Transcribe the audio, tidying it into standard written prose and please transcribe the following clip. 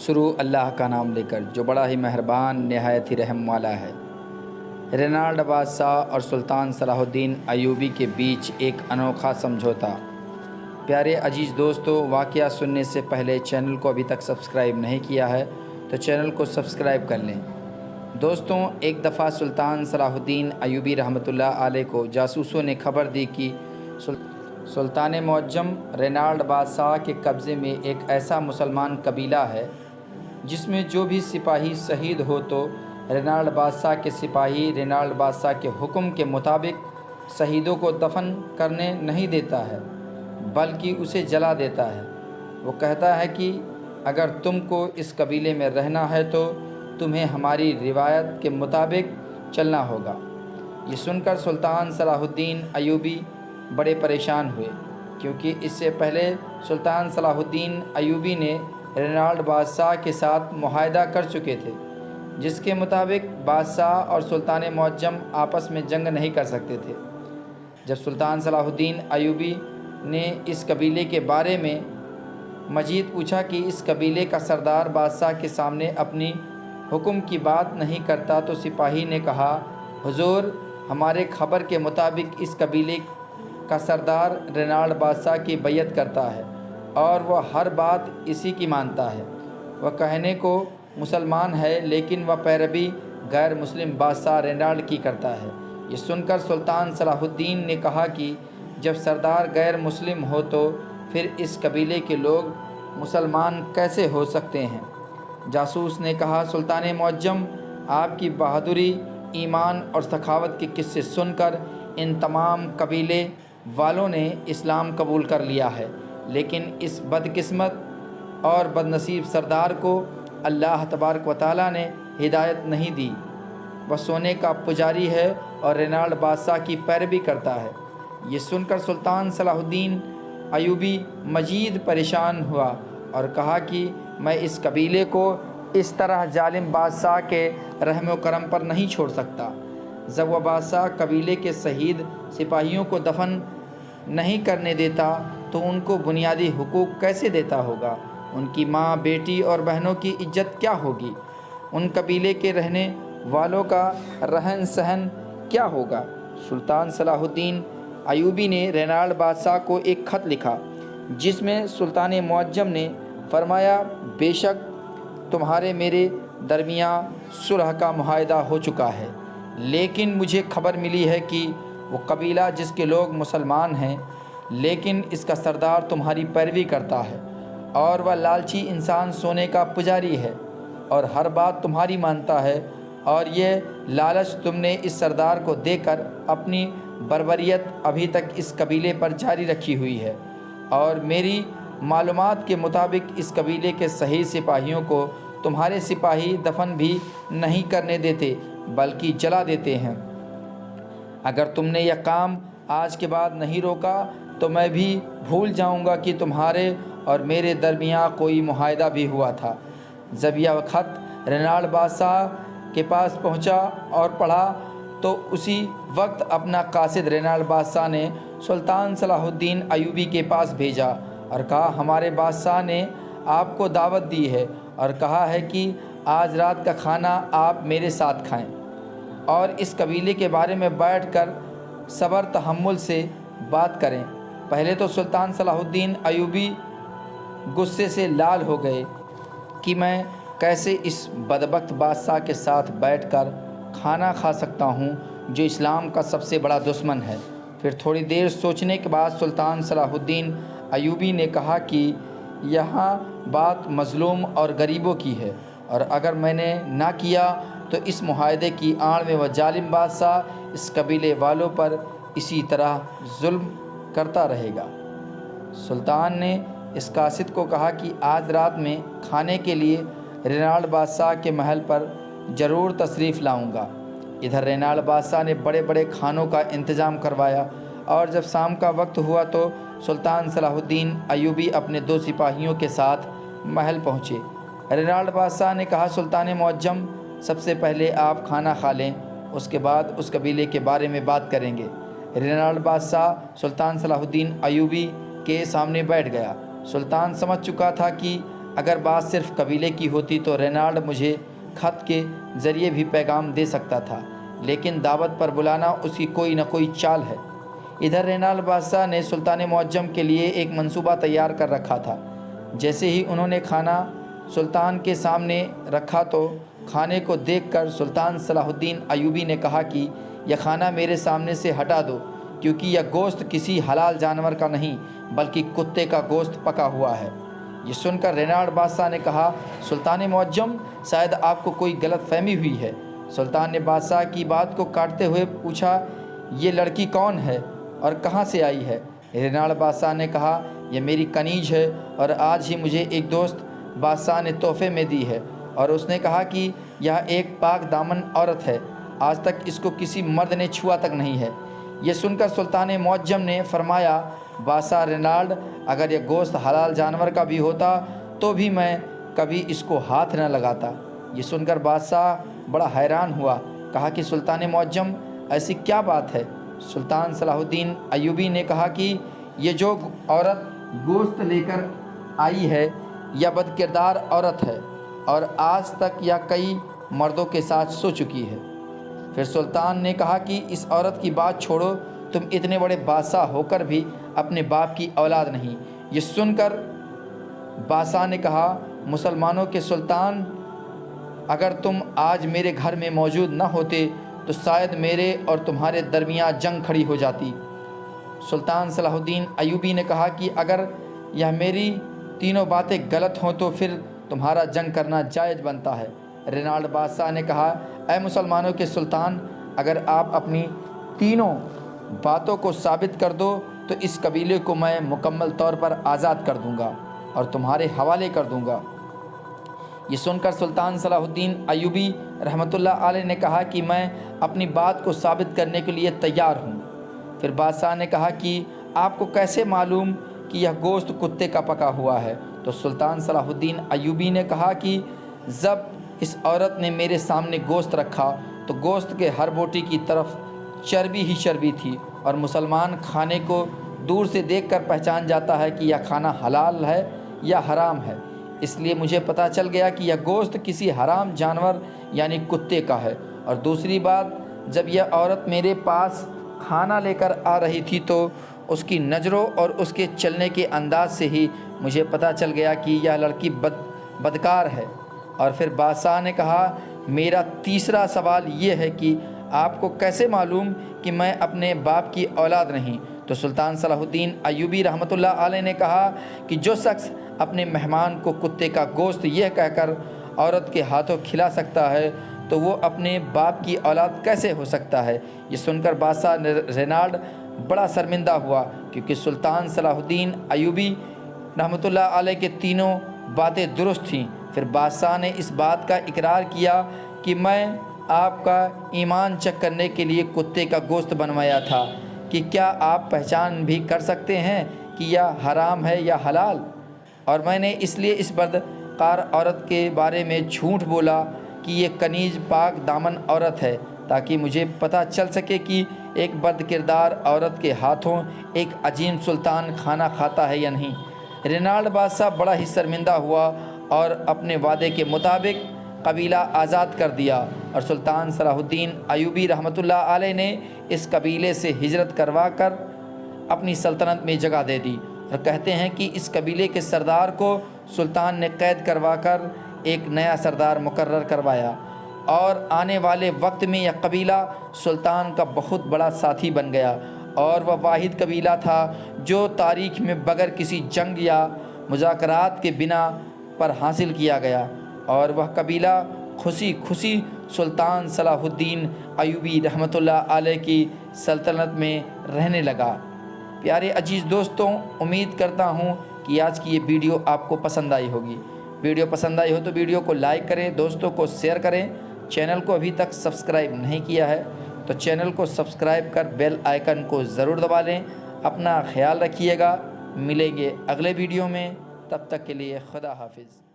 شروع اللہ کا نام لے کر جو بڑا ہی مہربان نہایت ہی رحم والا ہے۔ رینالڈ بادشاہ اور سلطان صلاح الدین ایوبی کے بیچ ایک انوکھا سمجھوتا۔ پیارے عزیز دوستو، واقعہ سننے سے پہلے چینل کو ابھی تک سبسکرائب نہیں کیا ہے تو چینل کو سبسکرائب کر لیں۔ دوستوں، ایک دفعہ سلطان صلاح الدین ایوبی رحمۃ اللہ علیہ کو جاسوسوں نے خبر دی کہ سلطان معظم رینالڈ بادشاہ کے قبضے میں ایک ایسا مسلمان قبیلہ ہے جس میں جو بھی سپاہی شہید ہو تو رینالڈ بادشاہ کے سپاہی رینالڈ بادشاہ کے حکم کے مطابق شہیدوں کو دفن کرنے نہیں دیتا ہے بلکہ اسے جلا دیتا ہے۔ وہ کہتا ہے کہ اگر تم کو اس قبیلے میں رہنا ہے تو تمہیں ہماری روایت کے مطابق چلنا ہوگا۔ یہ سن کر سلطان صلاح الدین ایوبی بڑے پریشان ہوئے، کیونکہ اس سے پہلے سلطان صلاح الدین ایوبی نے رینالڈ بادشاہ کے ساتھ معاہدہ کر چکے تھے، جس کے مطابق بادشاہ اور سلطان معظم آپس میں جنگ نہیں کر سکتے تھے۔ جب سلطان صلاح الدین ایوبی نے اس قبیلے کے بارے میں مزید پوچھا کہ اس قبیلے کا سردار بادشاہ کے سامنے اپنی حکم کی بات نہیں کرتا تو سپاہی نے کہا، حضور، ہمارے خبر کے مطابق اس قبیلے کا سردار رینالڈ بادشاہ کی بیعت کرتا ہے اور وہ ہر بات اسی کی مانتا ہے۔ وہ کہنے کو مسلمان ہے لیکن وہ پیروی غیر مسلم بادشاہ رینالڈ کی کرتا ہے۔ یہ سن کر سلطان صلاح الدین نے کہا کہ جب سردار غیر مسلم ہو تو پھر اس قبیلے کے لوگ مسلمان کیسے ہو سکتے ہیں؟ جاسوس نے کہا، سلطان معظم، آپ کی بہادری، ایمان اور سخاوت کے قصے سن کر ان تمام قبیلے والوں نے اسلام قبول کر لیا ہے، لیکن اس بدقسمت اور بدنصیب سردار کو اللہ تبارک و تعالیٰ نے ہدایت نہیں دی۔ وہ سونے کا پجاری ہے اور رینالڈ بادشاہ کی پیروی کرتا ہے۔ یہ سن کر سلطان صلاح الدین ایوبی مزید پریشان ہوا اور کہا کہ میں اس قبیلے کو اس طرح ظالم بادشاہ کے رحم و کرم پر نہیں چھوڑ سکتا۔ جب وہ بادشاہ قبیلے کے شہید سپاہیوں کو دفن نہیں کرنے دیتا تو ان کو بنیادی حقوق کیسے دیتا ہوگا؟ ان کی ماں، بیٹی اور بہنوں کی عزت کیا ہوگی؟ ان قبیلے کے رہنے والوں کا رہن سہن کیا ہوگا؟ سلطان صلاح الدین ایوبی نے رینالڈ بادشاہ کو ایک خط لکھا جس میں سلطان معظم نے فرمایا، بے شک تمہارے میرے درمیان صلح کا معاہدہ ہو چکا ہے، لیکن مجھے خبر ملی ہے کہ وہ قبیلہ جس کے لوگ مسلمان ہیں لیکن اس کا سردار تمہاری پیروی کرتا ہے اور وہ لالچی انسان سونے کا پجاری ہے اور ہر بات تمہاری مانتا ہے، اور یہ لالچ تم نے اس سردار کو دے کر اپنی بربریت ابھی تک اس قبیلے پر جاری رکھی ہوئی ہے، اور میری معلومات کے مطابق اس قبیلے کے صحیح سپاہیوں کو تمہارے سپاہی دفن بھی نہیں کرنے دیتے بلکہ جلا دیتے ہیں۔ اگر تم نے یہ کام آج کے بعد نہیں روکا تو میں بھی بھول جاؤں گا کہ تمہارے اور میرے درمیان کوئی معاہدہ بھی ہوا تھا۔ جب یہ خط رینالڈ بادشاہ کے پاس پہنچا اور پڑھا تو اسی وقت اپنا قاصد رینالڈ بادشاہ نے سلطان صلاح الدین ایوبی کے پاس بھیجا اور کہا، ہمارے بادشاہ نے آپ کو دعوت دی ہے اور کہا ہے کہ آج رات کا کھانا آپ میرے ساتھ کھائیں اور اس قبیلے کے بارے میں بیٹھ کر صبر تحمل سے بات کریں۔ پہلے تو سلطان صلاح الدین ایوبی غصے سے لال ہو گئے کہ میں کیسے اس بدبخت بادشاہ کے ساتھ بیٹھ کر کھانا کھا سکتا ہوں جو اسلام کا سب سے بڑا دشمن ہے۔ پھر تھوڑی دیر سوچنے کے بعد سلطان صلاح الدین ایوبی نے کہا کہ یہاں بات مظلوم اور غریبوں کی ہے، اور اگر میں نے نہ کیا تو اس معاہدے کی آڑ میں وہ ظالم بادشاہ اس قبیلے والوں پر اسی طرح ظلم کرتا رہے گا۔ سلطان نے اس قاصد کو کہا کہ آج رات میں کھانے کے لیے رینالڈ بادشاہ کے محل پر ضرور تشریف لاؤں گا۔ ادھر رینالڈ بادشاہ نے بڑے بڑے کھانوں کا انتظام کروایا، اور جب شام کا وقت ہوا تو سلطان صلاح الدین ایوبی اپنے 2 سپاہیوں کے ساتھ محل پہنچے۔ رینالڈ بادشاہ نے کہا، سلطان معظم، سب سے پہلے آپ کھانا کھا لیں، اس کے بعد اس قبیلے کے بارے میں بات کریں گے۔ رینالڈ بادشاہ سلطان صلاح الدین ایوبی کے سامنے بیٹھ گیا۔ سلطان سمجھ چکا تھا کہ اگر بات صرف قبیلے کی ہوتی تو رینالڈ مجھے خط کے ذریعے بھی پیغام دے سکتا تھا، لیکن دعوت پر بلانا اس کی کوئی نہ کوئی چال ہے۔ ادھر رینالڈ بادشاہ نے سلطان معظم کے لیے ایک منصوبہ تیار کر رکھا تھا۔ جیسے ہی انہوں نے کھانا سلطان کے سامنے رکھا تو کھانے کو دیکھ کر سلطان صلاح الدین ایوبی نے کہا کہ یہ کھانا میرے سامنے سے ہٹا دو، کیونکہ یہ گوشت کسی حلال جانور کا نہیں بلکہ کتے کا گوشت پکا ہوا ہے۔ یہ سن کر رینالڈ بادشاہ نے کہا، سلطان معظم، شاید آپ کو کوئی غلط فہمی ہوئی ہے۔ سلطان نے بادشاہ کی بات کو کاٹتے ہوئے پوچھا، یہ لڑکی کون ہے اور کہاں سے آئی ہے؟ رینالڈ بادشاہ نے کہا، یہ میری کنیز ہے اور آج ہی مجھے ایک دوست بادشاہ نے تحفے میں دی ہے، اور اس نے کہا کہ یہ ایک پاک دامن عورت ہے، آج تک اس کو کسی مرد نے چھوا تک نہیں ہے۔ یہ سن کر سلطان معظم نے فرمایا، بادشاہ رینالڈ، اگر یہ گوشت حلال جانور کا بھی ہوتا تو بھی میں کبھی اس کو ہاتھ نہ لگاتا۔ یہ سن کر بادشاہ بڑا حیران ہوا، کہا کہ سلطان معظم، ایسی کیا بات ہے؟ سلطان صلاح الدین ایوبی نے کہا کہ یہ جو عورت گوشت لے کر آئی ہے یہ بد کردار عورت ہے اور آج تک یہ کئی مردوں کے ساتھ سو چکی ہے۔ پھر سلطان نے کہا کہ اس عورت کی بات چھوڑو، تم اتنے بڑے بادشاہ ہو کر بھی اپنے باپ کی اولاد نہیں۔ یہ سن کر بادشاہ نے کہا، مسلمانوں کے سلطان، اگر تم آج میرے گھر میں موجود نہ ہوتے تو شاید میرے اور تمہارے درمیان جنگ کھڑی ہو جاتی۔ سلطان صلاح الدین ایوبی نے کہا کہ اگر یہ میری تینوں باتیں غلط ہوں تو پھر تمہارا جنگ کرنا جائز بنتا ہے۔ رینالڈ بادشاہ نے کہا، اے مسلمانوں کے سلطان، اگر آپ اپنی تینوں باتوں کو ثابت کر دو تو اس قبیلے کو میں مکمل طور پر آزاد کر دوں گا اور تمہارے حوالے کر دوں گا۔ یہ سن کر سلطان صلاح الدین ایوبی رحمۃ اللہ علیہ نے کہا کہ میں اپنی بات کو ثابت کرنے کے لیے تیار ہوں۔ پھر بادشاہ نے کہا کہ آپ کو کیسے معلوم کہ یہ گوشت کتے کا پکا ہوا ہے؟ تو سلطان صلاح الدین ایوبی نے کہا کہ جب اس عورت نے میرے سامنے گوشت رکھا تو گوشت کے ہر بوٹی کی طرف چربی ہی چربی تھی، اور مسلمان کھانے کو دور سے دیکھ کر پہچان جاتا ہے کہ یہ کھانا حلال ہے یا حرام ہے۔ اس لیے مجھے پتہ چل گیا کہ یہ گوشت کسی حرام جانور یعنی کتے کا ہے۔ اور دوسری بات، جب یہ عورت میرے پاس کھانا لے کر آ رہی تھی تو اس کی نظروں اور اس کے چلنے کے انداز سے ہی مجھے پتہ چل گیا کہ یہ لڑکی بدکار ہے۔ اور پھر بادشاہ نے کہا، میرا تیسرا سوال یہ ہے کہ آپ کو کیسے معلوم کہ میں اپنے باپ کی اولاد نہیں؟ تو سلطان صلاح الدین ایوبی رحمۃ اللہ علیہ نے کہا کہ جو شخص اپنے مہمان کو کتے کا گوشت یہ کہہ کر عورت کے ہاتھوں کھلا سکتا ہے تو وہ اپنے باپ کی اولاد کیسے ہو سکتا ہے؟ یہ سن کر بادشاہ رینالڈ بڑا شرمندہ ہوا، کیونکہ سلطان صلاح الدین ایوبی رحمۃ اللہ علیہ کے تینوں باتیں درست تھیں۔ پھر بادشاہ نے اس بات کا اقرار کیا کہ میں آپ کا ایمان چیک کرنے کے لیے کتے کا گوشت بنوایا تھا، کہ کیا آپ پہچان بھی کر سکتے ہیں کہ یہ حرام ہے یا حلال؟ اور میں نے اس لیے اس بدکار عورت کے بارے میں جھوٹ بولا کہ یہ کنیز پاک دامن عورت ہے، تاکہ مجھے پتہ چل سکے کہ ایک بد کردار عورت کے ہاتھوں ایک عظیم سلطان کھانا کھاتا ہے یا نہیں۔ رینالڈ بادشاہ بڑا ہی شرمندہ ہوا اور اپنے وعدے کے مطابق قبیلہ آزاد کر دیا، اور سلطان صلاح الدین ایوبی رحمۃ اللہ علیہ نے اس قبیلے سے ہجرت کروا کر اپنی سلطنت میں جگہ دے دی۔ اور کہتے ہیں کہ اس قبیلے کے سردار کو سلطان نے قید کروا کر ایک نیا سردار مقرر کروایا، اور آنے والے وقت میں یہ قبیلہ سلطان کا بہت بڑا ساتھی بن گیا، اور وہ واحد قبیلہ تھا جو تاریخ میں بغیر کسی جنگ یا مذاکرات کے بنا پر حاصل کیا گیا، اور وہ قبیلہ خوشی خوشی سلطان صلاح الدین ایوبی رحمۃ اللہ علیہ کی سلطنت میں رہنے لگا۔ پیارے عزیز دوستوں، امید کرتا ہوں کہ آج کی یہ ویڈیو آپ کو پسند آئی ہوگی۔ ویڈیو پسند آئی ہو تو ویڈیو کو لائک کریں، دوستوں کو شیئر کریں۔ چینل کو ابھی تک سبسکرائب نہیں کیا ہے تو چینل کو سبسکرائب کر بیل آئیکن کو ضرور دبا لیں۔ اپنا خیال رکھیے گا، ملیں گے اگلے ویڈیو میں، تب تک کے لیے خدا حافظ۔